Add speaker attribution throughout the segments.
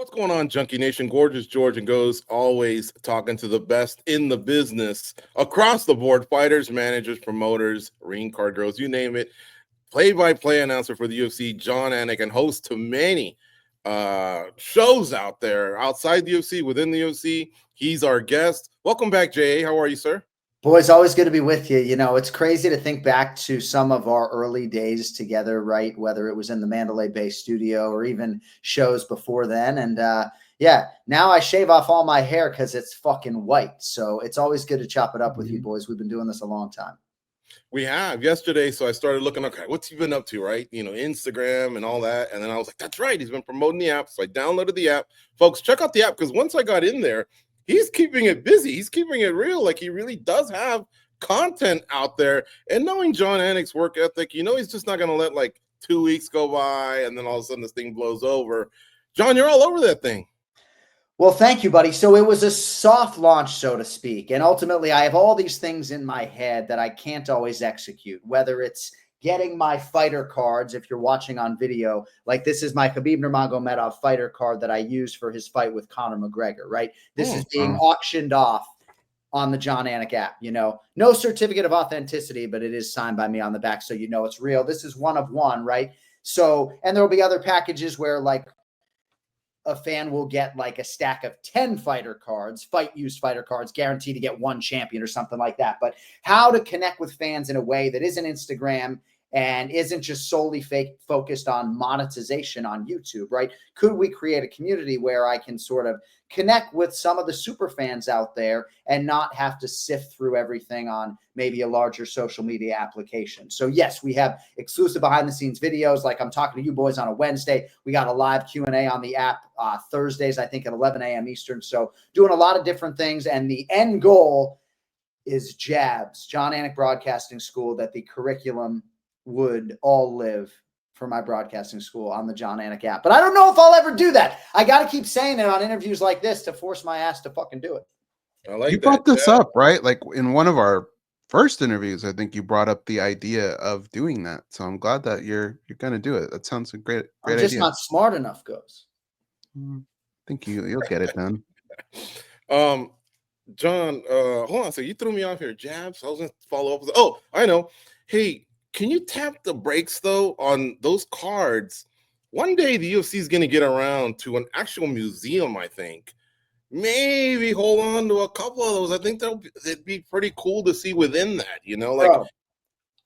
Speaker 1: What's going on, Junkie Nation? Gorgeous George and Goes, always talking to the best in the business across the board. Fighters, managers, promoters, ring card girls, you name it. Play-by-play announcer for the UFC, Jon Anik, and host to many shows out there, outside the UFC, within the UFC. He's our guest. Welcome back, J.A. How are you, sir?
Speaker 2: Boys, always good to be with you. You know, it's crazy to think back to some of our early days together, right? Whether it was in the Mandalay Bay studio or even shows before then. And yeah, now I shave off all my hair because it's fucking white. So it's always good to chop it up with you boys. We've been doing this a long time.
Speaker 1: We have yesterday. So I started looking, okay, what's he been up to, right? You know, Instagram and all that. And then I was like, that's right. He's been promoting the app. So I downloaded the app. Folks, check out the app because once I got in there, he's keeping it busy. He's keeping it real. Like he really does have content out there. And knowing Jon Anik's work ethic, you know, he's just not going to let like 2 weeks go by and then all of a sudden this thing blows over. Jon, you're all over that thing.
Speaker 2: Well, thank you, buddy. So it was a soft launch, so to speak. And ultimately, I have all these things in my head that I can't always execute, whether it's getting my fighter cards. If you're watching on video, like this is my Khabib Nurmagomedov fighter card that I used for his fight with Conor McGregor, right? This is being auctioned off on the Jon Anik app, you know, no certificate of authenticity, but it is signed by me on the back. So, you know, it's real. This is one of one, right? So, and there'll be other packages where like a fan will get like a stack of 10 fighter cards, used fighter cards, guaranteed to get one champion or something like that. But how to connect with fans in a way that isn't Instagram and isn't just solely focused on monetization on YouTube, right? Could we create a community where I can sort of connect with some of the super fans out there and not have to sift through everything on maybe a larger social media application? So yes, we have exclusive behind the scenes videos. Like I'm talking to you boys on a Wednesday. We got a live Q&A on the app Thursdays, I think at 11 a.m. Eastern. So doing a lot of different things. And the end goal is JABS, Jon Anik Broadcasting School, that the curriculum would all live for my broadcasting school on the Jon Anik app. But I don't know if I'll ever do that. I got to keep saying it on interviews like this to force my ass to fucking do it.
Speaker 1: I like
Speaker 3: you brought this up, right? Like in one of our first interviews, I think you brought up the idea of doing that. So I'm glad that you're going to do it. That sounds a great
Speaker 2: I'm just
Speaker 3: idea.
Speaker 2: not smart enough, Goes.
Speaker 3: I think you'll get it done.
Speaker 1: Jon, hold on. So you threw me off here. Jabs. I was going to follow up with. Oh, I know. Hey, can you tap the brakes though on those cards? One day the UFC is going to get around to an actual museum. I think maybe hold on to a couple of those. I think it'd be pretty cool to see within that. You know, like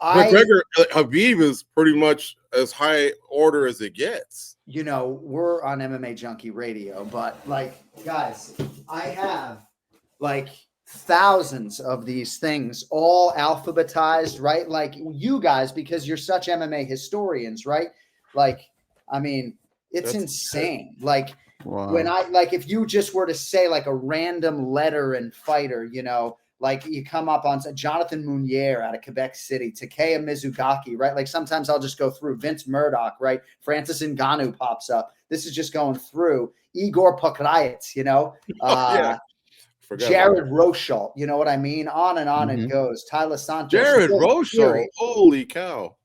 Speaker 1: McGregor, Khabib is pretty much as high order as it gets.
Speaker 2: You know, we're on MMA Junkie Radio, but like, guys, I have like thousands of these things all alphabetized, right? Like you guys, because you're such MMA historians, right? Like, I mean, it's insane. Like when if you just were to say like a random letter and fighter, you know, like you come up on Jonathan Munier out of Quebec City, Takeya Mizugaki, right? Like sometimes I'll just go through Vince Murdoch, right? Francis Ngannou pops up. This is just going through Igor Pokrayets, you know? Jared Rochelle, you know what I mean? On and on it goes. Tyler Santos.
Speaker 1: Jared Rochelle, holy cow.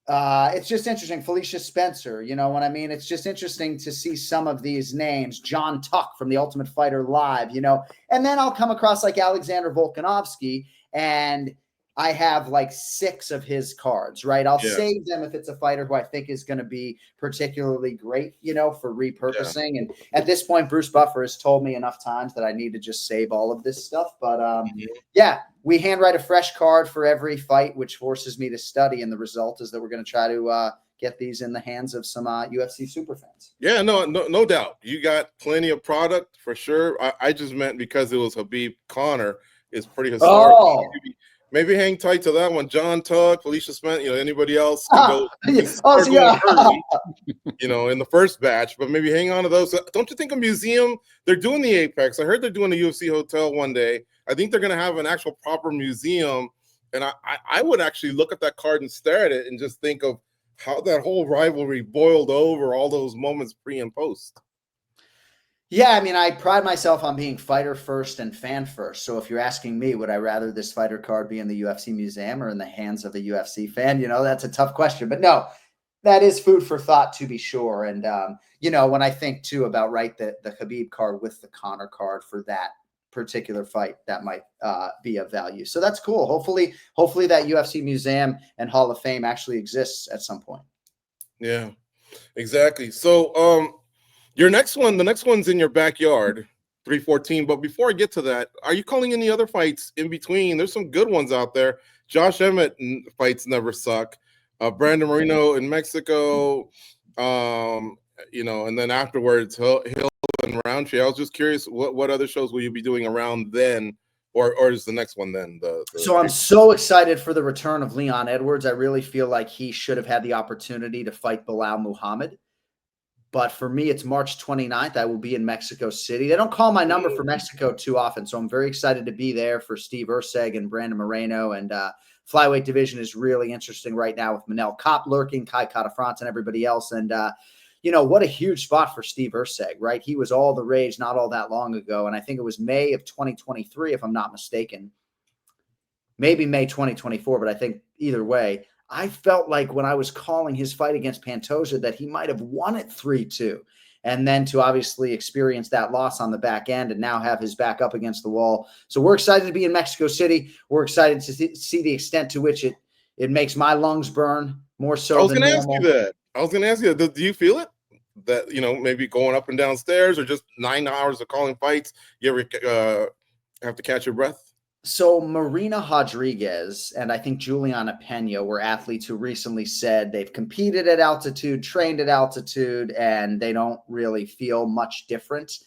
Speaker 2: It's just interesting. Felicia Spencer, you know what I mean? It's just interesting to see some of these names. John Tuck from The Ultimate Fighter Live, you know? And then I'll come across like Alexander Volkanovski, and I have like 6 of his cards, right? I'll save them if it's a fighter who I think is going to be particularly great, you know, for repurposing. And at this point, Bruce Buffer has told me enough times that I need to just save all of this stuff. But yeah, we handwrite a fresh card for every fight, which forces me to study. And the result is that we're going to try to get these in the hands of some UFC superfans.
Speaker 1: Yeah, no doubt. You got plenty of product for sure. I just meant because it was Khabib Conor is pretty historic.
Speaker 2: Oh.
Speaker 1: Maybe hang tight to that one. John Tuck, Felicia Spence, you know, anybody else can go early, you know, in the first batch, but maybe hang on to those. Don't you think a museum, they're doing the Apex. I heard they're doing a UFC hotel one day. I think they're going to have an actual proper museum. And I would actually look at that card and stare at it and just think of how that whole rivalry boiled over, all those moments pre and post.
Speaker 2: Yeah, I mean, I pride myself on being fighter first and fan first. So if you're asking me, would I rather this fighter card be in the UFC museum or in the hands of a UFC fan? You know, that's a tough question. But no, that is food for thought, to be sure. And, when I think too about, the Khabib card with the Conor card for that particular fight, that might be of value. So that's cool. Hopefully that UFC museum and Hall of Fame actually exists at some point.
Speaker 1: Yeah, exactly. So the next one's in your backyard, 314. But before I get to that, are you calling any other fights in between? There's some good ones out there. Josh Emmett fights never suck. Brandon Moreno in Mexico, and then afterwards Hill and Roundtree. I was just curious, what other shows will you be doing around then, or is the next one then?
Speaker 2: So I'm so excited for the return of Leon Edwards. I really feel like he should have had the opportunity to fight Bilal Muhammad. But for me, it's March 29th. I will be in Mexico City. They don't call my number for Mexico too often, so I'm very excited to be there for Steve Urseg and Brandon Moreno. And flyweight division is really interesting right now with Manel Kopp lurking, Kai Kara-France, and everybody else. And, what a huge spot for Steve Urseg, right? He was all the rage not all that long ago. And I think it was May of 2023, if I'm not mistaken. Maybe May 2024, but I think either way, I felt like when I was calling his fight against Pantoja that he might have won it 3-2. And then to obviously experience that loss on the back end and now have his back up against the wall. So we're excited to be in Mexico City. We're excited to see the extent to which it makes my lungs burn more so.
Speaker 1: I was going to ask you that. Do you feel it? That, maybe going up and down stairs or just 9 hours of calling fights, you ever have to catch your breath?
Speaker 2: So Marina Rodriguez and I think Juliana Pena were athletes who recently said they've competed at altitude, trained at altitude, and they don't really feel much different.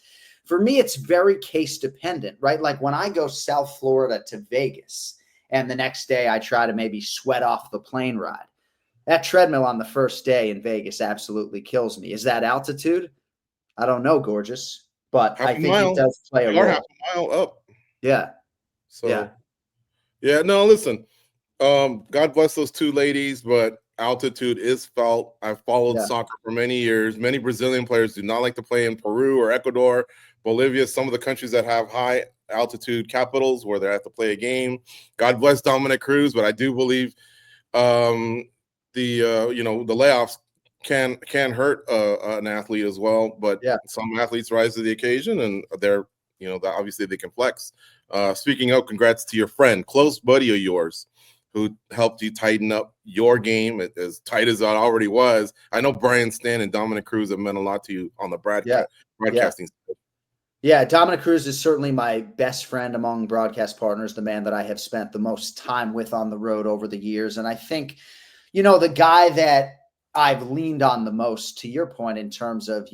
Speaker 2: For me, it's very case dependent, right? Like when I go South Florida to Vegas and the next day I try to maybe sweat off the plane ride, that treadmill on the first day in Vegas absolutely kills me. Is that altitude? I don't know, gorgeous, but I think it does play a role.
Speaker 1: Half a mile up.
Speaker 2: Yeah.
Speaker 1: So, yeah, no, listen, God bless those two ladies, but altitude is felt. I've followed soccer for many years. Many Brazilian players do not like to play in Peru or Ecuador, Bolivia, some of the countries that have high altitude capitals where they have to play a game. God bless Dominick Cruz, but I do believe the layoffs can hurt an athlete as well. But some athletes rise to the occasion, and they're obviously they can flex. Speaking of, congrats to your friend, close buddy of yours, who helped you tighten up your game as tight as it already was. I know Brian Stan and Dominick Cruz have meant a lot to you on the broadcasting.
Speaker 2: Yeah, Dominick Cruz is certainly my best friend among broadcast partners, the man that I have spent the most time with on the road over the years. And I think, the guy that I've leaned on the most, to your point, in terms of,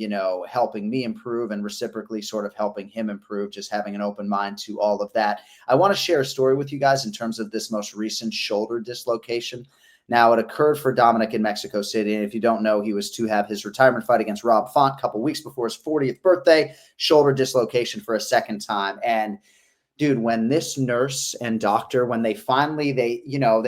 Speaker 2: helping me improve and reciprocally sort of helping him improve, just having an open mind to all of that. I want to share a story with you guys in terms of this most recent shoulder dislocation. Now, it occurred for Dominick in Mexico City. And if you don't know, he was to have his retirement fight against Rob Font a couple weeks before his 40th birthday, shoulder dislocation for a second time. And dude, when this nurse and doctor, when they finally, they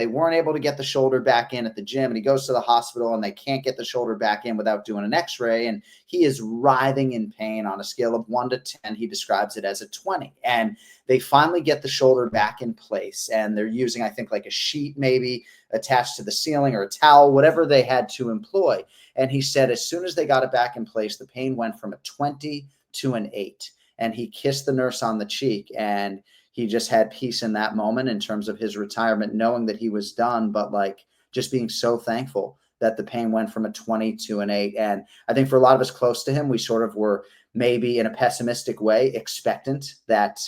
Speaker 2: weren't able to get the shoulder back in at the gym, and he goes to the hospital and they can't get the shoulder back in without doing an x-ray. And he is writhing in pain on a scale of 1 to 10. He describes it as a 20. And they finally get the shoulder back in place. And they're using, I think, like a sheet maybe attached to the ceiling or a towel, whatever they had to employ. And he said, as soon as they got it back in place, the pain went from a 20 to an 8. And he kissed the nurse on the cheek, and he just had peace in that moment in terms of his retirement, knowing that he was done, but just being so thankful that the pain went from a 20 to an 8. And I think for a lot of us close to him, we sort of were maybe in a pessimistic way expectant that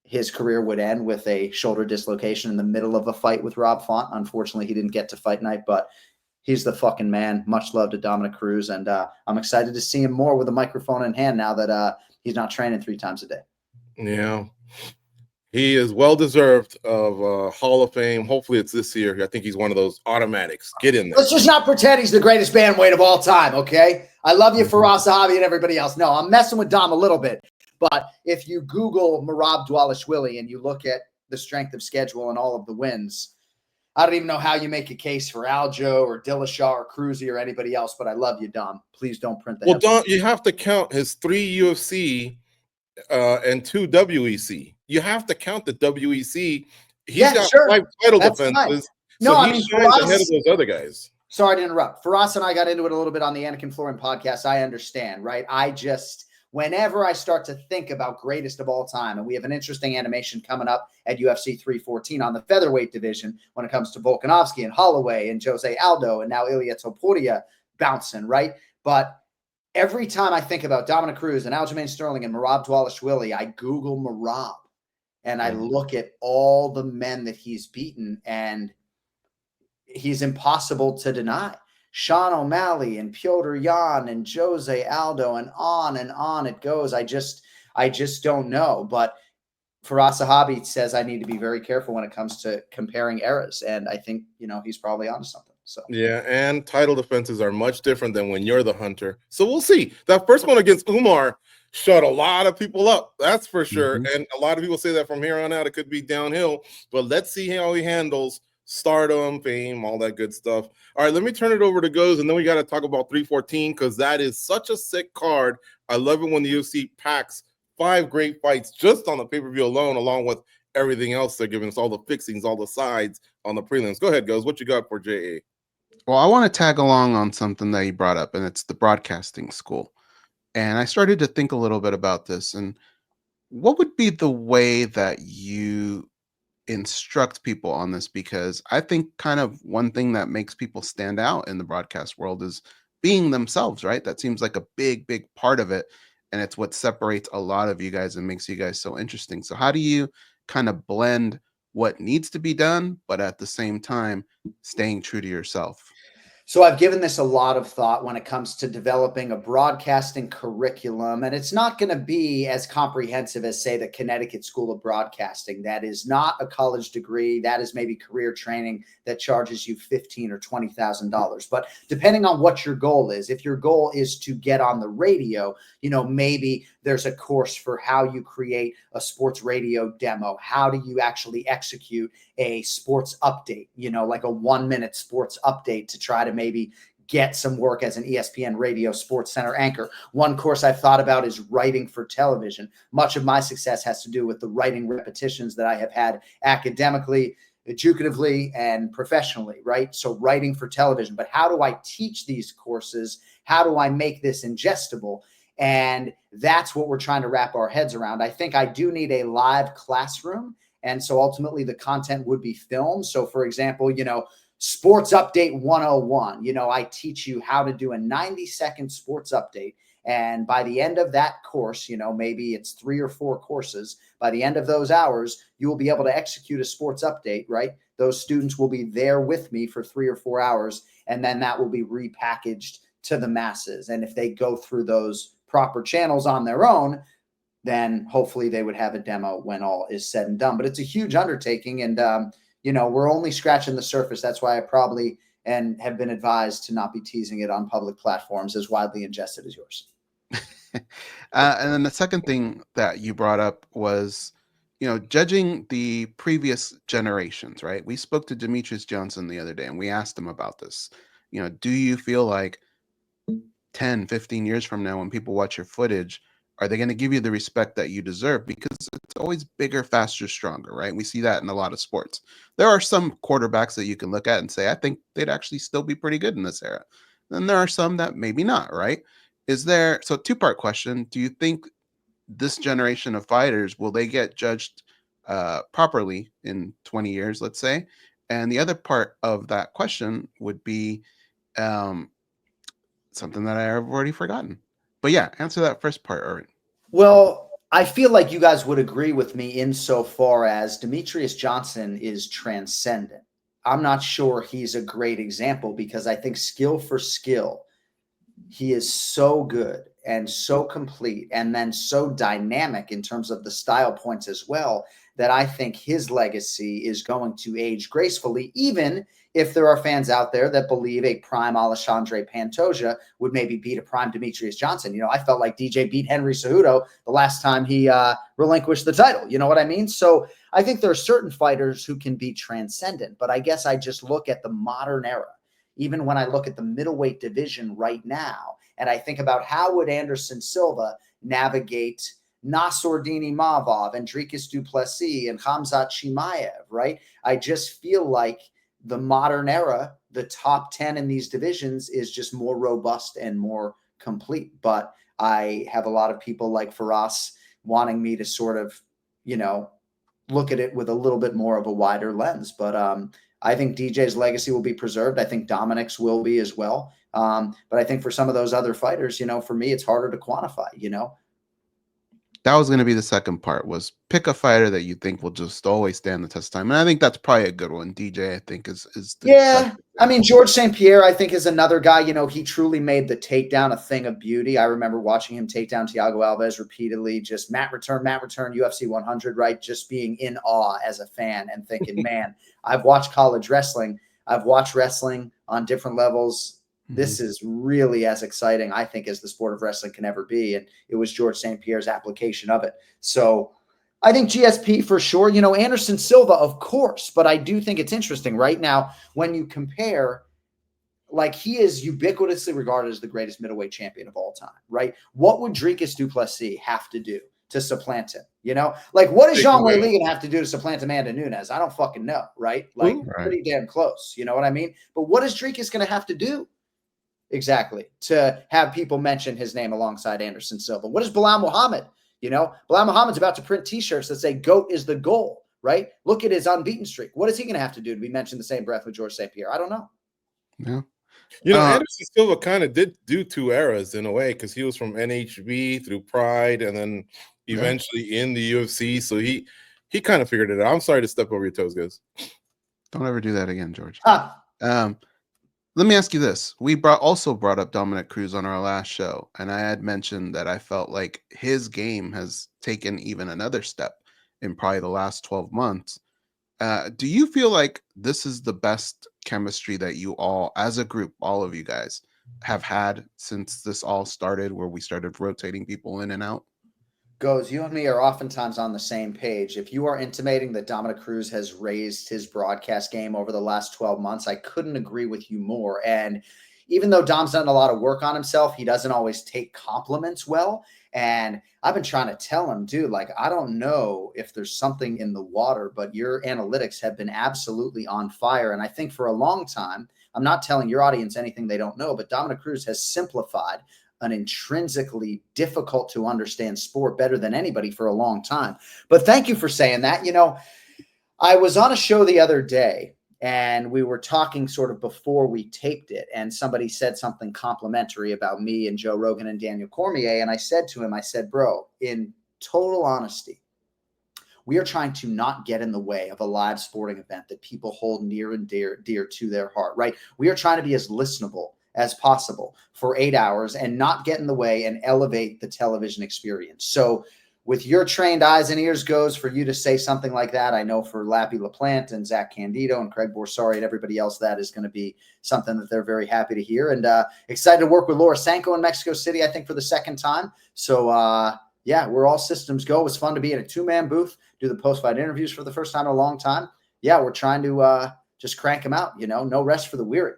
Speaker 2: his career would end with a shoulder dislocation in the middle of a fight with Rob Font. Unfortunately, he didn't get to fight night, but he's the fucking man. Much love to Dominick Cruz. And I'm excited to see him more with a microphone in hand now that he's not training 3 times a day.
Speaker 1: Yeah. He is well-deserved of Hall of Fame. Hopefully it's this year. I think he's one of those automatics. Get in there.
Speaker 2: Let's just not pretend he's the greatest bantamweight of all time, okay? I love you, Faraz Zahabi and everybody else. No, I'm messing with Dom a little bit. But if you Google Merab Dvalishvili and you look at the strength of schedule and all of the wins, I don't even know how you make a case for Aljo or Dillashaw or Cruzy or anybody else, but I love you, Dom. Please don't print that.
Speaker 1: Well, Dom, you have to count his 3 UFC and 2 WEC. You have to count the WEC. He's got 5 title defenses.
Speaker 2: No,
Speaker 1: so he shines ahead of those other guys.
Speaker 2: Sorry to interrupt. Faraz and I got into it a little bit on the Anakin Flooring podcast. I understand, right? Whenever I start to think about greatest of all time, and we have an interesting animation coming up at UFC 314 on the featherweight division when it comes to Volkanovski and Holloway and Jose Aldo and now Ilia Topuria bouncing, right? But every time I think about Dominick Cruz and Aljamain Sterling and Merab Dvalishvili, I Google Merab and I look at all the men that he's beaten, and he's impossible to deny. Sean O'Malley and Piotr Jan and Jose Aldo and on it goes. I just don't know. But Faraz Sahabi says I need to be very careful when it comes to comparing eras. And I think, he's probably onto something. So
Speaker 1: yeah, and title defenses are much different than when you're the hunter. So we'll see. That first one against Umar shut a lot of people up. That's for sure.
Speaker 3: Mm-hmm.
Speaker 1: And a lot of people say that from here on out, it could be downhill. But let's see how he handles stardom, fame, all that good stuff. All right, let me turn it over to Goes, and then we got to talk about 314 because that is such a sick card. I love it when the UFC packs 5 great fights just on the pay-per-view alone, along with everything else they're giving us, all the fixings, all the sides on the prelims. Go ahead, Goes. What you got for JA?
Speaker 3: Well, I want to tag along on something that you brought up, and it's the broadcasting school. And I started to think a little bit about this, and what would be the way that you instruct people on this? Because I think kind of one thing that makes people stand out in the broadcast world is being themselves, right? That seems like a big part of it, and it's what separates a lot of you guys and makes you guys so interesting. So how do you kind of blend what needs to be done, but at the same time staying true to yourself?
Speaker 2: So I've given this a lot of thought when it comes to developing a broadcasting curriculum, and it's not going to be as comprehensive as, say, the Connecticut School of Broadcasting. That is not a college degree. That is maybe career training that charges you $15,000 or $20,000. But depending on what your goal is, if your goal is to get on the radio, maybe there's a course for how you create a sports radio demo. How do you actually execute a sports update, like a 1-minute sports update to try to maybe get some work as an ESPN radio sports center anchor. One course I've thought about is writing for television. Much of my success has to do with the writing repetitions that I have had academically, educatively, and professionally, right? So writing for television, but how do I teach these courses? How do I make this ingestible? And that's what we're trying to wrap our heads around. I think I do need a live classroom. And so ultimately the content would be filmed. So for example, Sports Update 101, I teach you how to do a 90-second sports update. And by the end of that course, maybe it's 3 or 4 courses. By the end of those hours, you will be able to execute a sports update, right? Those students will be there with me for 3 or 4 hours, and then that will be repackaged to the masses. And if they go through those proper channels on their own, then hopefully they would have a demo when all is said and done. But it's a huge undertaking, and we're only scratching the surface. That's why I probably and have been advised to not be teasing it on public platforms as widely ingested as yours.
Speaker 3: And then the second thing that you brought up was, judging the previous generations, right? We spoke to Demetrius Johnson the other day, and we asked him about this. Do you feel like 10, 15 years from now, when people watch your footage, are they going to give you the respect that you deserve? Because it's always bigger, faster, stronger, right? We see that in a lot of sports. There are some quarterbacks that you can look at and say, I think they'd actually still be pretty good in this era. Then there are some that maybe not, right? So 2-part question. Do you think this generation of fighters, will they get judged properly in 20 years, let's say? And the other part of that question would be something that I've already forgotten. But yeah, answer that first part, Erwin.
Speaker 2: Well, I feel like you guys would agree with me insofar as Demetrius Johnson is transcendent. I'm not sure he's a great example because I think skill for skill, he is so good and so complete and then so dynamic in terms of the style points as well that I think his legacy is going to age gracefully, even if there are fans out there that believe a prime Alexandre Pantoja would maybe beat a prime Demetrius Johnson. I felt like DJ beat Henry Cejudo the last time he relinquished the title. You know what I mean? So I think there are certain fighters who can be transcendent, but I guess I just look at the modern era. Even when I look at the middleweight division right now, and I think about how would Anderson Silva navigate Nassourdini Mavov, Dricus du Plessis, and Khamzat Chimaev, right? I just feel like the modern era, the top 10 in these divisions is just more robust and more complete. But I have a lot of people like Faraz wanting me to sort of, look at it with a little bit more of a wider lens. But I think DJ's legacy will be preserved. I think Dominick's will be as well. But I think for some of those other fighters, for me, it's harder to quantify,
Speaker 3: That was going to be the second part, was pick a fighter that you think will just always stand the test of time. And I think that's probably a good one. DJ, I think, is the
Speaker 2: yeah. I mean, George St. Pierre, I think, is another guy. He truly made the takedown a thing of beauty. I remember watching him take down Thiago Alves repeatedly, just mat return, UFC 100, right? Just being in awe as a fan and thinking, man, I've watched college wrestling. I've watched wrestling on different levels. This is really as exciting, I think, as the sport of wrestling can ever be. And it was George St. Pierre's application of it. So I think GSP for sure, Anderson Silva, of course, but I do think it's interesting right now when you compare, like, he is ubiquitously regarded as the greatest middleweight champion of all time, right? What would Dricus du Plessis have to do to supplant him? Like, what is Jean Weili going to have to do to supplant Amanda Nunes? I don't fucking know, right? Like, pretty damn close. You know what I mean? But what is Dricus going to have to do? Exactly, to have people mention his name alongside Anderson Silva? What is Bilal Muhammad? Bilal Muhammad's about to print T-shirts that say "GOAT is the goal," right? Look at his unbeaten streak. What is he going to have to do to be mentioned the same breath with George St. Pierre? I don't know.
Speaker 3: Yeah.
Speaker 1: Anderson Silva kind of did do two eras in a way, because he was from NHB through Pride and then eventually in the UFC. So he kind of figured it out. I'm sorry to step over your toes, guys.
Speaker 3: Don't ever do that again, George. Let me ask you this. We also brought up Dominick Cruz on our last show, and I had mentioned that I felt like his game has taken even another step in probably the last 12 months. Do you feel like this is the best chemistry that you all, as a group, all of you guys, have had since this all started, where we started rotating people in and out?
Speaker 2: Goes, you and me are oftentimes on the same page. If you are intimating that Dominick Cruz has raised his broadcast game over the last 12 months, I couldn't agree with you more. And even though Dom's done a lot of work on himself, he doesn't always take compliments well. And I've been trying to tell him, dude, like, I don't know if there's something in the water, but your analytics have been absolutely on fire. And I think for a long time, I'm not telling your audience anything they don't know, but Dominick Cruz has simplified an intrinsically difficult to understand sport better than anybody for a long time. But thank you for saying that. I was on a show the other day and we were talking sort of before we taped it, and somebody said something complimentary about me and Joe Rogan and Daniel Cormier. And I said to him, bro, in total honesty, we are trying to not get in the way of a live sporting event that people hold near and dear to their heart, right? We are trying to be as listenable as possible for 8 hours and not get in the way and elevate the television experience. So with your trained eyes and ears goes for you to say something like that. I know for Lappy LaPlante and Zach Candido and Craig Borsari and everybody else, that is going to be something that they're very happy to hear, and excited to work with Laura Sanko in Mexico City, I think, for the second time. So yeah, we're all systems go. It was fun to be in a 2-man booth, do the post-fight interviews for the first time in a long time. Yeah, we're trying to just crank them out, no rest for the weary.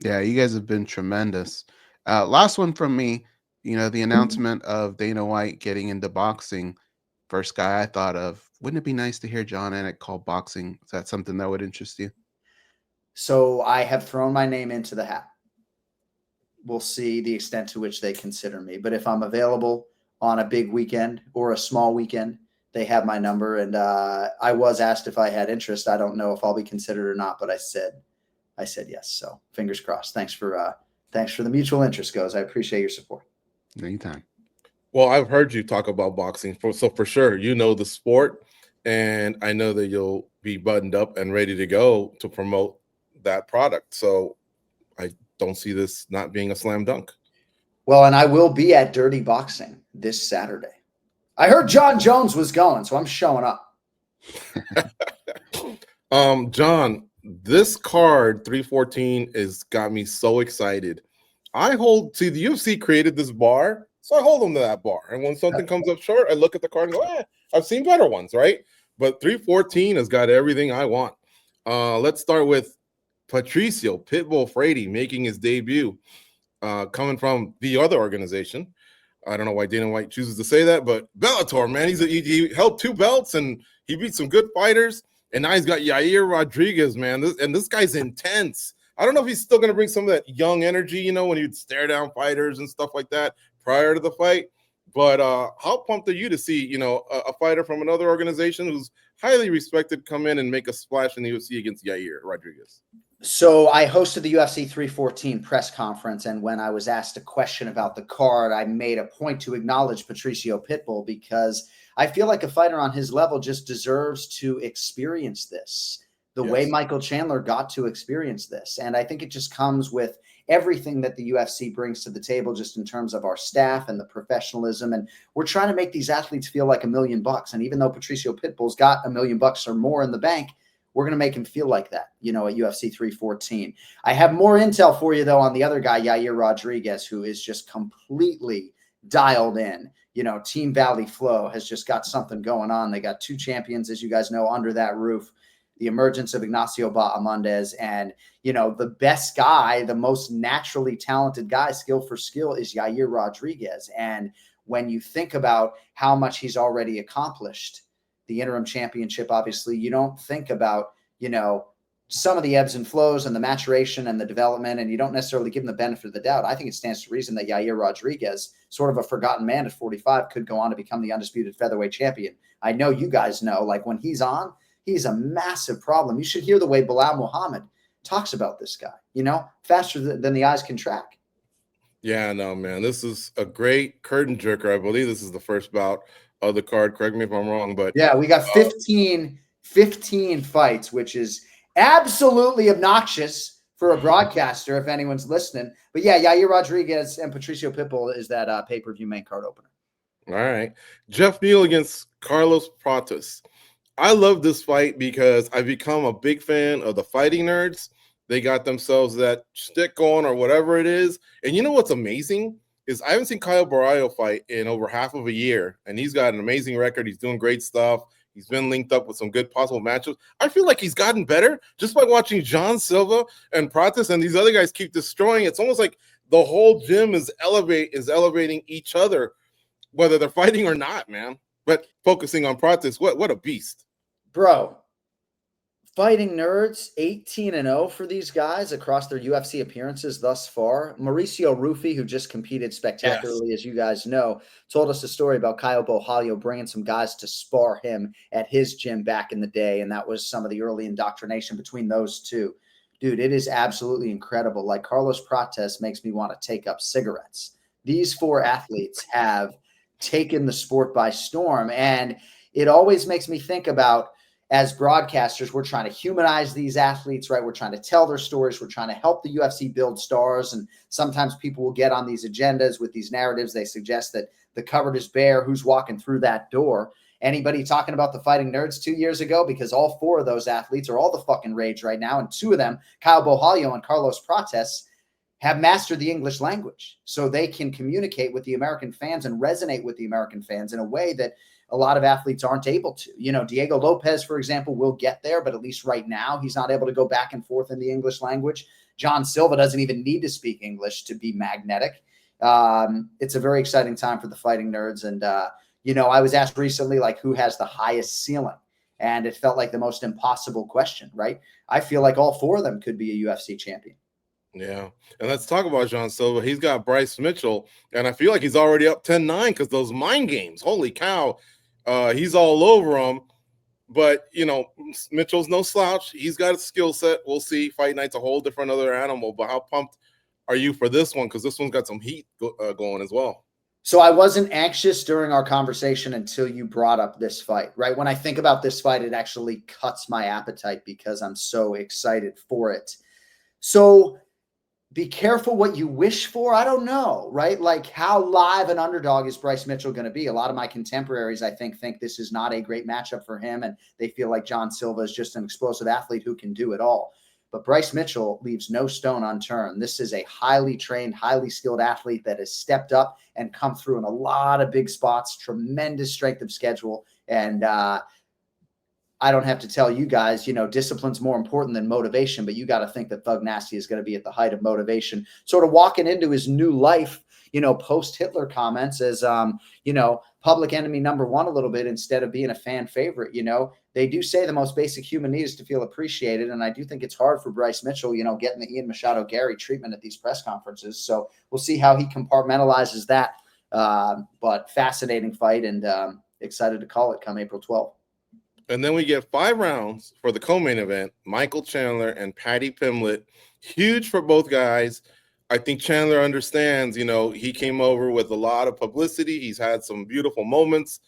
Speaker 3: Yeah, you guys have been tremendous. Last one from me, the announcement of Dana White getting into boxing. First guy I thought of. Wouldn't it be nice to hear Jon Anik call boxing? Is that something that would interest you?
Speaker 2: So I have thrown my name into the hat. We'll see the extent to which they consider me. But if I'm available on a big weekend or a small weekend, they have my number. And I was asked if I had interest. I don't know if I'll be considered or not, but I said yes. So fingers crossed. Thanks for the mutual interest, Goes. I appreciate your support.
Speaker 3: Anytime.
Speaker 1: Well, I've heard you talk about boxing, so for sure, the sport, and I know that you'll be buttoned up and ready to go to promote that product. So I don't see this not being a slam dunk.
Speaker 2: Well, and I will be at Dirty Boxing this Saturday. I heard John Jones was going, so I'm showing up.
Speaker 1: John, this card 314 has got me so excited. The UFC created this bar, so I hold them to that bar. And when something comes up short, I look at the card and go, I've seen better ones, right? But 314 has got everything I want. Let's start with Patricio Pitbull Freire making his debut, coming from the other organization. I don't know why Dana White chooses to say that, but Bellator, man, he held 2 belts and he beat some good fighters. And now he's got Yair Rodriguez, man. This guy's intense. I don't know if he's still going to bring some of that young energy, you know, when he'd stare down fighters and stuff like that prior to the fight. But how pumped are you to see, you know, a fighter from another organization who's highly respected come in and make a splash in the UFC against Yair Rodriguez?
Speaker 2: So I hosted the UFC 314 press conference, and when I was asked a question about the card, I made a point to acknowledge Patricio Pitbull, because I feel like a fighter on his level just deserves to experience this the way Michael Chandler got to experience this. And I think it just comes with everything that the UFC brings to the table, just in terms of our staff and the professionalism. And we're trying to make these athletes feel like $1 million. And even though Patricio Pitbull's got $1 million or more in the bank, we're going to make him feel like that, you know, at UFC 314. I have more intel for you, though, on the other guy, Yair Rodriguez, who is just completely dialed in. You know, Team Valley Flow has just got something going on. They got 2 champions, as you guys know, under that roof. The emergence of Ignacio Bahamondes, and, you know, the best guy, the most naturally talented guy, skill for skill, is Yair Rodriguez. And when you think about how much he's already accomplished, the interim championship, obviously, you don't think about, you know, some of the ebbs and flows and the maturation and the development, and you don't necessarily give him the benefit of the doubt. I think it stands to reason that Yair Rodriguez, sort of a forgotten man at 45, could go on to become the undisputed featherweight champion. I know you guys know, like, when he's on, he's a massive problem. You should hear the way Bilal Muhammad talks about this guy, you know, faster than the eyes can track.
Speaker 1: Yeah, no, man, this is a great curtain jerker. I believe this is the first bout of the card. Correct me if I'm wrong, but
Speaker 2: yeah, we got 15 fights, which is absolutely obnoxious for a broadcaster, if anyone's listening. But yeah, Yair Rodriguez and Patricio Pitbull is that pay-per-view main card opener.
Speaker 1: All right. Jeff Neal against Carlos Pratas. I love this fight because I've become a big fan of the Fighting Nerds. They got themselves that stick on or whatever it is. And you know what's amazing is I haven't seen Kyle Barrio fight in over half of a year, and he's got an amazing record. He's doing great stuff. He's been linked up with some good possible matchups. I feel like he's gotten better just by watching John Silva and Pratas and these other guys keep destroying. It's almost like the whole gym is elevating each other, whether they're fighting or not, man. But focusing on Pratas, what a beast.
Speaker 2: Bro, Fighting Nerds, 18-0 for these guys across their UFC appearances thus far. Mauricio Ruffi, who just competed spectacularly, as you guys know, told us a story about Caio Borralho bringing some guys to spar him at his gym back in the day, and that was some of the early indoctrination between those two. Dude, it is absolutely incredible. Like, Carlos Pratas makes me want to take up cigarettes. These 4 athletes have taken the sport by storm, and it always makes me think about, as broadcasters, we're trying to humanize these athletes, right? We're trying to tell their stories. We're trying to help the UFC build stars. And sometimes people will get on these agendas with these narratives. They suggest that the cupboard is bare. Who's walking through that door? Anybody talking about the Fighting Nerds 2 years ago? Because all 4 of those athletes are all the fucking rage right now. And 2 of them, Caio Borralho and Carlos Pratas, have mastered the English language. So they can communicate with the American fans and resonate with the American fans in a way that a lot of athletes aren't able to. You know, Diego Lopes, for example, will get there, but at least right now, he's not able to go back and forth in the English language. Jon Silva doesn't even need to speak English to be magnetic. It's a very exciting time for the Fighting Nerds. And, you know, I was asked recently, like, who has the highest ceiling? And it felt like the most impossible question, right? I feel like all 4 of them could be a UFC champion.
Speaker 1: Yeah. And let's talk about Jon Silva. He's got Bryce Mitchell, and I feel like he's already up 10-9 because those mind games, holy cow. He's all over him, but, you know, Mitchell's no slouch. He's got a skill set. We'll see. Fight Night's a whole different other animal, but how pumped are you for this one? Because this one's got some heat going as well.
Speaker 2: So I wasn't anxious during our conversation until you brought up this fight, right? When I think about this fight, it actually cuts my appetite because I'm so excited for it. So be careful what you wish for. I don't know, right? Like, how live an underdog is Bryce Mitchell going to be? A lot of my contemporaries, I think this is not a great matchup for him, and they feel like Jon Silva is just an explosive athlete who can do it all. But Bryce Mitchell leaves no stone unturned. This is a highly trained, highly skilled athlete that has stepped up and come through in a lot of big spots, tremendous strength of schedule, and I don't have to tell you guys, you know, discipline's more important than motivation, but you got to think that Thug Nasty is going to be at the height of motivation, sort of walking into his new life, you know, post-Hitler comments as, you know, public enemy number one a little bit instead of being a fan favorite. You know, they do say the most basic human need is to feel appreciated. And I do think it's hard for Bryce Mitchell, you know, getting the Ian Machado Gary treatment at these press conferences. So we'll see how he compartmentalizes that. But fascinating fight, and excited to call it come April 12th.
Speaker 1: And then we get 5 rounds for the co-main event, Michael Chandler and Paddy Pimblett. Huge for both guys. I think Chandler understands, you know, he came over with a lot of publicity. He's had some beautiful moments.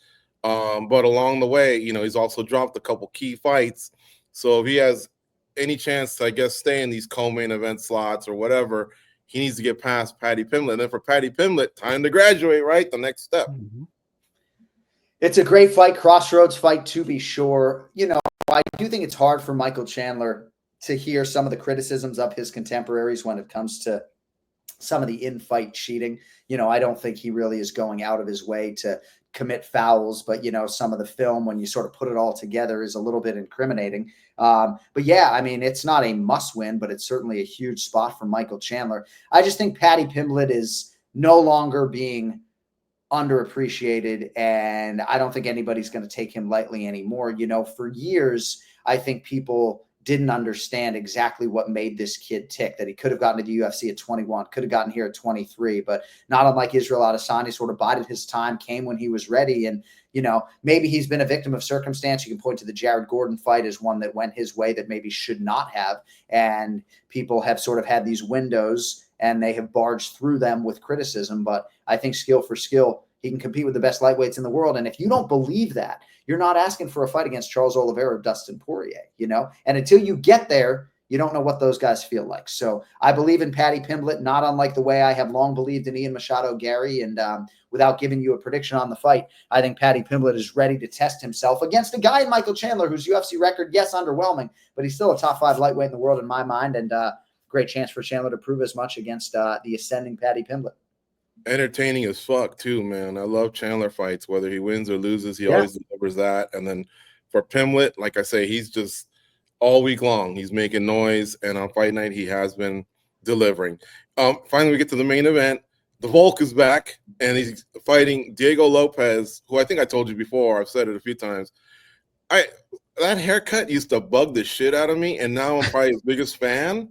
Speaker 1: But along the way, you know, he's also dropped a couple key fights. So if he has any chance to, I guess, stay in these co-main event slots or whatever, he needs to get past Paddy Pimblett. And then for Paddy Pimblett, time to graduate, right? The next step.
Speaker 2: Mm-hmm. It's a great fight, crossroads fight to be sure. You know, I do think it's hard for Michael Chandler to hear some of the criticisms of his contemporaries when it comes to some of the in-fight cheating. You know, I don't think he really is going out of his way to commit fouls, but, you know, some of the film, when you sort of put it all together, is a little bit incriminating. But yeah, I mean, it's not a must win, but it's certainly a huge spot for Michael Chandler. I just think Paddy Pimblett is no longer being underappreciated, and I don't think anybody's going to take him lightly anymore. You know, for years, I think people didn't understand exactly what made this kid tick, that he could have gotten to the UFC at 21, could have gotten here at 23, but not unlike Israel Adesanya, sort of bided his time, came when he was ready. And, you know, maybe he's been a victim of circumstance. You can point to the Jared Gordon fight as one that went his way that maybe should not have. And people have sort of had these windows and they have barged through them with criticism. But I think skill for skill, he can compete with the best lightweights in the world. And if you don't believe that, you're not asking for a fight against Charles Oliveira or Dustin Poirier, you know? And until you get there, you don't know what those guys feel like. So I believe in Paddy Pimblett, not unlike the way I have long believed in Ian Machado Gary. And without giving you a prediction on the fight, I think Paddy Pimblett is ready to test himself against a guy in Michael Chandler, whose UFC record, yes, underwhelming, but he's still a top 5 lightweight in the world in my mind. And great chance for Chandler to prove as much against the ascending Paddy Pimblett.
Speaker 1: Entertaining as fuck too, man. I love Chandler fights, whether he wins or loses, he always delivers that. And then for Pimblett, like I say, he's just all week long, he's making noise, and on fight night, he has been delivering. Finally, we get to the main event. The Volk is back, and he's fighting Diego Lopes, who I think I told you before. I've said it a few times. That haircut used to bug the shit out of me, and now I'm probably his biggest fan.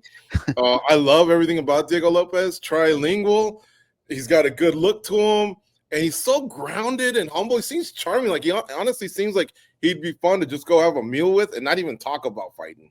Speaker 1: I love everything about Diego Lopes. Trilingual. He's got a good look to him, and he's so grounded and humble. He seems charming. Like, he honestly seems like he'd be fun to just go have a meal with and not even talk about fighting.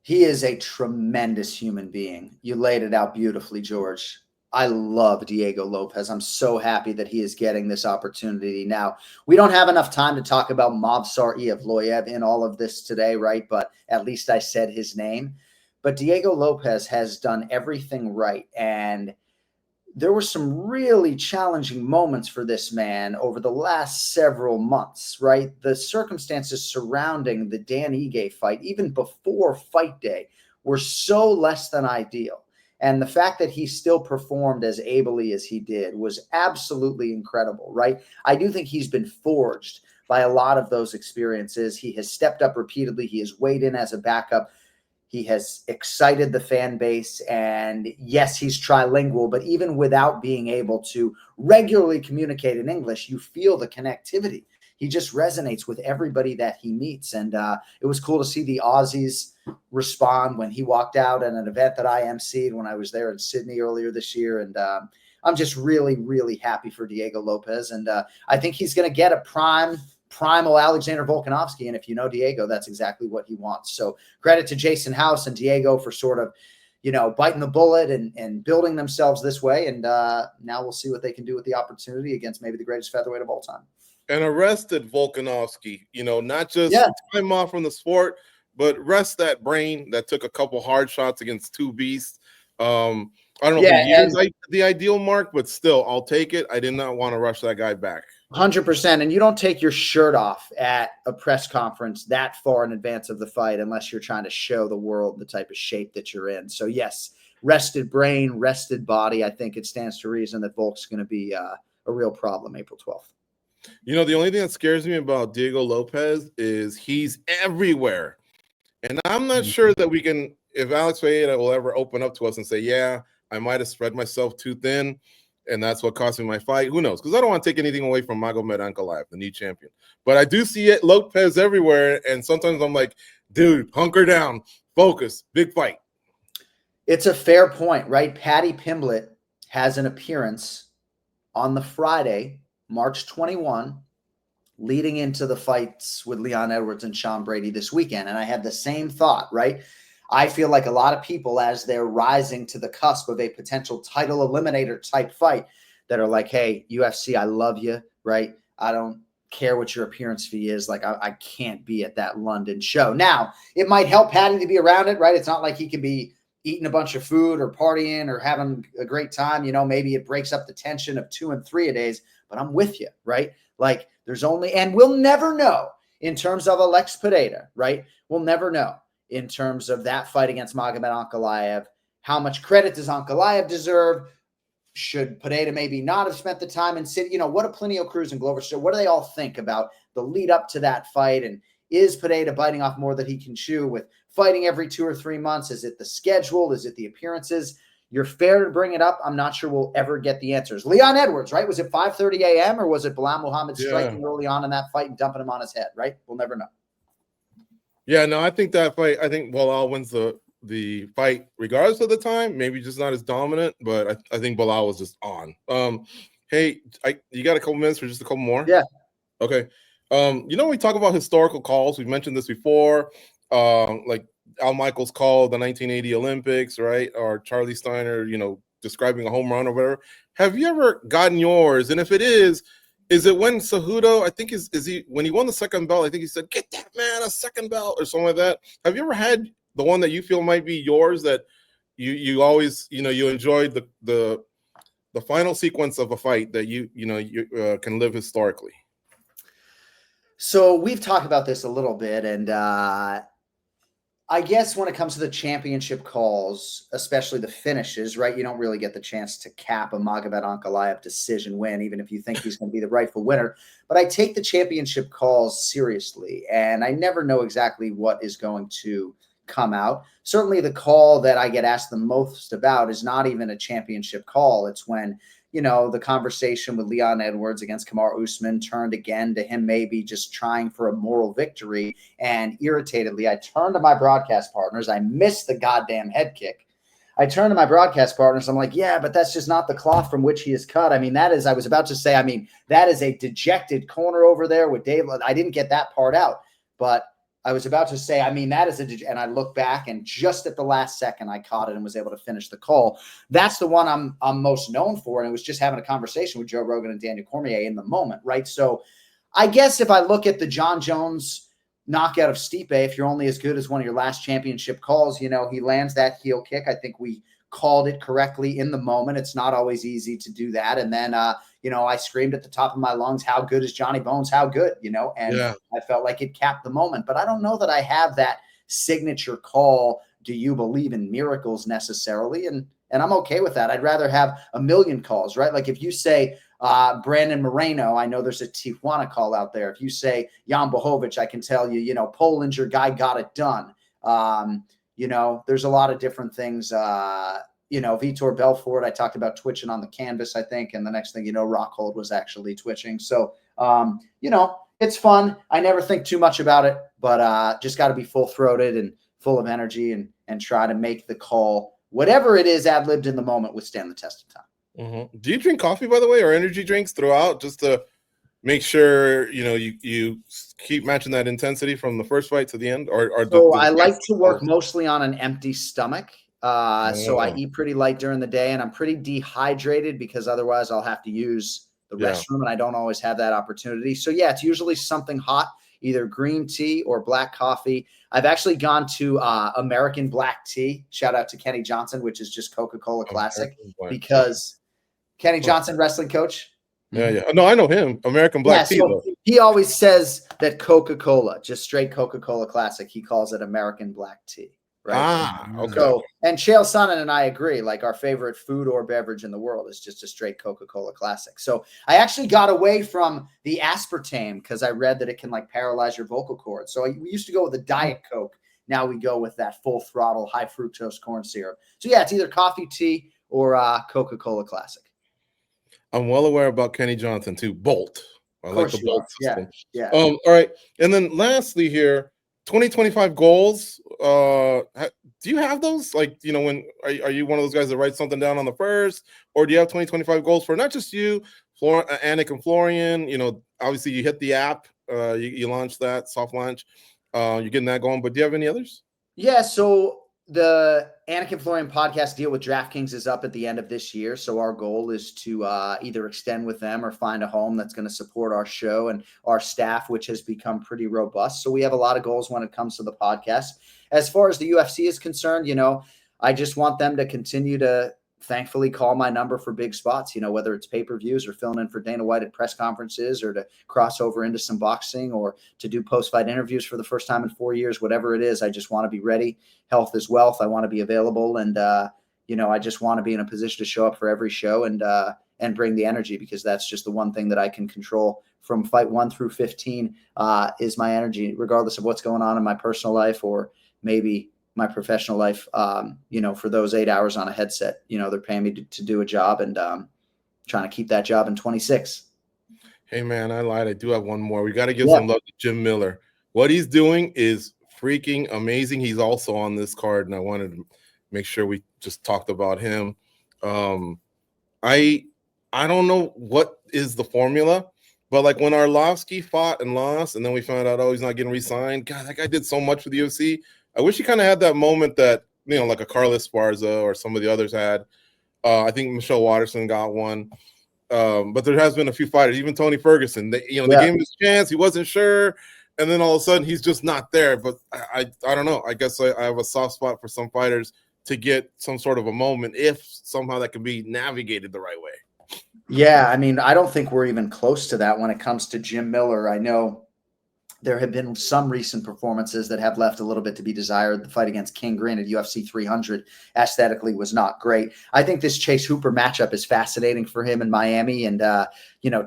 Speaker 2: He is a tremendous human being. You laid it out beautifully, George. I love Diego Lopes. I'm so happy that he is getting this opportunity. Now, we don't have enough time to talk about Movsar Evloev in all of this today, right? But at least I said his name. But Diego Lopes has done everything right, and there were some really challenging moments for this man over the last several months, right? The circumstances surrounding the Dan Ige fight, even before fight day, were so less than ideal. And the fact that he still performed as ably as he did was absolutely incredible, right? I do think he's been forged by a lot of those experiences. He has stepped up repeatedly. He has weighed in as a backup. He has excited the fan base, and yes, he's trilingual, but even without being able to regularly communicate in English, you feel the connectivity. He just resonates with everybody that he meets, and it was cool to see the Aussies respond when he walked out at an event that I emceed when I was there in Sydney earlier this year, and I'm just really, really happy for Diego Lopes, and I think he's going to get a primal Alexander Volkanovski. And if you know Diego, that's exactly what he wants. So credit to Jason House and Diego for sort of, you know, biting the bullet and building themselves this way. And now we'll see what they can do with the opportunity against maybe the greatest featherweight of all time.
Speaker 1: And arrested Volkanovski, you know, not just time off from the sport, but rest that brain that took a couple hard shots against two beasts. I don't know if a year is like the ideal mark, but still, I'll take it. I did not want to rush that guy back.
Speaker 2: 100%. And you don't take your shirt off at a press conference that far in advance of the fight unless you're trying to show the world the type of shape that you're in. So, yes, rested brain, rested body. I think it stands to reason that Volk's going to be a real problem April 12th.
Speaker 1: You know, the only thing that scares me about Diego Lopes is he's everywhere. And I'm not sure that we can, if Alex Fayeda will ever open up to us and say, yeah, I might have spread myself too thin. and that's what cost me my fight. Who knows? Because I don't want to take anything away from Magomed Ankalaev, the new champion. But I do see it, Lopes everywhere, and sometimes I'm like, dude, hunker down, focus, big fight.
Speaker 2: It's a fair point, right? Paddy Pimblett has an appearance on the Friday, March 21, leading into the fights with Leon Edwards and Sean Brady this weekend. And I had the same thought, right? I feel like a lot of people, as they're rising to the cusp of a potential title eliminator type fight, that are like, hey, UFC, I love you, right? I don't care what your appearance fee is. Like, I can't be at that London show. Now, it might help Paddy to be around it, right? It's not like he can be eating a bunch of food or partying or having a great time. You know, maybe it breaks up the tension of 2 and 3 a days, but I'm with you, right? Like, there's only, and we'll never know in terms of Alex Pereira, right? We'll never know in terms of that fight against Magomed Ankalaev. How much credit does Ankalaev deserve? Should Pereira maybe not have spent the time in City? You know, what do Plinio Cruz and Glover Stone, what do they all think about the lead up to that fight? And is Pereira biting off more than he can chew with fighting every 2 or 3 months? Is it the schedule? Is it the appearances? You're fair to bring it up. I'm not sure we'll ever get the answers. Leon Edwards, right? Was it 5:30 a.m. or was it Bilal Muhammad striking early on in that fight and dumping him on his head, right? We'll never know.
Speaker 1: Yeah, no, I think that fight, I think Bilal wins the fight regardless of the time. Maybe just not as dominant, but I think Bilal was just on. Hey, you got a couple minutes for just a couple more?
Speaker 2: Yeah.
Speaker 1: Okay. You know, we talk about historical calls. We've mentioned this before. Like Al Michaels called the 1980 Olympics, right? Or Charlie Steiner, you know, describing a home run or whatever. Have you ever gotten yours? And if it is it when Cejudo, I think is he, when he won the second belt, I think he said, get that man a second belt or something like that. Have you ever had the one that you feel might be yours that you always, you know, you enjoyed the final sequence of a fight that you can live historically?
Speaker 2: So we've talked about this a little bit, and I guess when it comes to the championship calls, especially the finishes, right, you don't really get the chance to cap a Magomed Ankalaev decision win, even if you think he's going to be the rightful winner. But I take the championship calls seriously, and I never know exactly what is going to come out. Certainly the call that I get asked the most about is not even a championship call. It's when, you know, the conversation with Leon Edwards against Kamaru Usman turned again to him maybe just trying for a moral victory. And irritatedly, I turned to my broadcast partners. I missed the goddamn head kick. I turned to my broadcast partners. I'm like, yeah, but that's just not the cloth from which he is cut. I mean, that is, I was about to say, I mean, that is a dejected corner over there with Dave. I didn't get that part out, but I was about to say, I mean, that is and I look back and just at the last second, I caught it and was able to finish the call. That's the one I'm most known for. And it was just having a conversation with Joe Rogan and Daniel Cormier in the moment, right? So I guess if I look at the John Jones knockout of Stipe, if you're only as good as one of your last championship calls, you know, he lands that heel kick. I think we called it correctly in the moment. It's not always easy to do that. And then, you know, I screamed at the top of my lungs, how good is Johnny Bones? How good, you know, and I felt like it capped the moment. But I don't know that I have that signature call. Do you believe in miracles necessarily? And I'm okay with that. I'd rather have a million calls, right? Like if you say Brandon Moreno, I know there's a Tijuana call out there. If you say Jan Bohovic, I can tell you, you know, Polinger guy got it done. You know, there's a lot of different things. You know, Vitor Belfort, I talked about twitching on the canvas, I think. And the next thing you know, Rockhold was actually twitching. So, you know, it's fun. I never think too much about it, but just got to be full-throated and full of energy and try to make the call, whatever it is, ad-libbed in the moment, withstand the test of time.
Speaker 1: Mm-hmm. Do you drink coffee, by the way, or energy drinks throughout just to make sure, you know, you keep matching that intensity from the first fight to the end?
Speaker 2: So I like to work mostly on an empty stomach. So I eat pretty light during the day, and I'm pretty dehydrated because otherwise I'll have to use the restroom, and I don't always have that opportunity. So yeah, it's usually something hot, either green tea or black coffee. I've actually gone to American black tea. Shout out to Kenny Johnson, which is just Coca-Cola Classic, because Kenny Johnson, wrestling coach.
Speaker 1: Yeah. No, I know him. American black tea.
Speaker 2: So he always says that Coca-Cola, just straight Coca-Cola Classic, he calls it American black tea. Right.
Speaker 1: Okay.
Speaker 2: So, and Chael Sonnen and I agree, like our favorite food or beverage in the world is just a straight Coca-Cola Classic. So I actually got away from the aspartame because I read that it can like paralyze your vocal cords. So we used to go with a Diet Coke. Now we go with that full throttle, high fructose corn syrup. So yeah, it's either coffee, tea, or Coca-Cola Classic.
Speaker 1: I'm well aware about Kenny Johnson too. Bolt. I like the Bolt system.
Speaker 2: Yeah.
Speaker 1: All right. And then lastly here, 2025 goals. Do you have those? Like, when are you one of those guys that writes something down on the first, or do you have 2025 goals for not just you, Anik and Florian? Obviously you hit the app. You launched that soft launch. You're getting that going, but do you have any others?
Speaker 2: Yeah. So the Anik and Florian podcast deal with DraftKings is up at the end of this year. So our goal is to either extend with them or find a home that's going to support our show and our staff, which has become pretty robust. So we have a lot of goals when it comes to the podcast. As far as the UFC is concerned, I just want them to continue to thankfully call my number for big spots, whether it's pay-per-views or filling in for Dana White at press conferences or to cross over into some boxing or to do post-fight interviews for the first time in 4 years, whatever it is. I just want to be ready. Health is wealth. I want to be available. And, I just want to be in a position to show up for every show and bring the energy, because that's just the one thing that I can control from fight 1 through 15 is my energy, regardless of what's going on in my personal life or maybe my professional life. For those 8 hours on a headset, they're paying me to do a job, and trying to keep that job in 26.
Speaker 1: Hey man, I lied. I do have one more. We got to give some love to Jim Miller. What he's doing is freaking amazing. He's also on this card, and I wanted to make sure we just talked about him. I don't know what is the formula, but like when Arlovsky fought and lost, and then we found out, he's not getting re-signed. God, that guy did so much for the UFC. I wish he kind of had that moment that, like a Carlos Esparza or some of the others had. I think Michelle Watterson got one. But there has been a few fighters, even Tony Ferguson. They gave him his chance. He wasn't sure. And then all of a sudden, he's just not there. But I don't know. I guess I have a soft spot for some fighters to get some sort of a moment if somehow that can be navigated the right way.
Speaker 2: Yeah, I don't think we're even close to that when it comes to Jim Miller. I know there have been some recent performances that have left a little bit to be desired. The fight against King Green at UFC 300 aesthetically was not great. I think this Chase Hooper matchup is fascinating for him in Miami. And,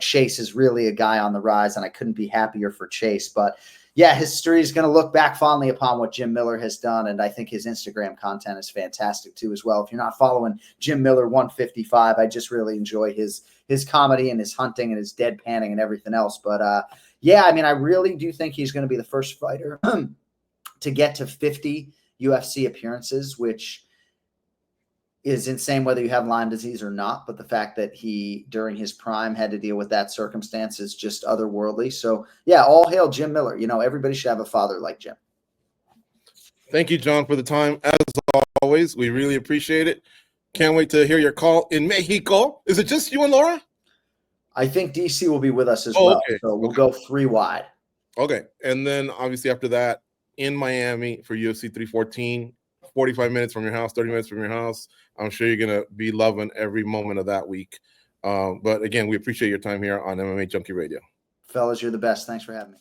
Speaker 2: Chase is really a guy on the rise, and I couldn't be happier for Chase. But, yeah, history is going to look back fondly upon what Jim Miller has done, and I think his Instagram content is fantastic too as well. If you're not following Jim Miller 155, I just really enjoy his comedy and his hunting and his deadpanning and everything else. But, I really do think he's going to be the first fighter to get to 50 UFC appearances, which is insane whether you have Lyme disease or not. But the fact that he, during his prime, had to deal with that circumstance is just otherworldly. So, yeah, all hail Jim Miller. Everybody should have a father like Jim.
Speaker 1: Thank you, John, for the time. As always, we really appreciate it. Can't wait to hear your call in Mexico. Is it just you and Laura?
Speaker 2: I think DC will be with us as well. Okay. So we'll go 3 wide.
Speaker 1: Okay. And then obviously after that in Miami for UFC 314, 45 minutes from your house, 30 minutes from your house. I'm sure you're going to be loving every moment of that week. But again, we appreciate your time here on MMA Junkie Radio.
Speaker 2: Fellas, you're the best. Thanks for having me.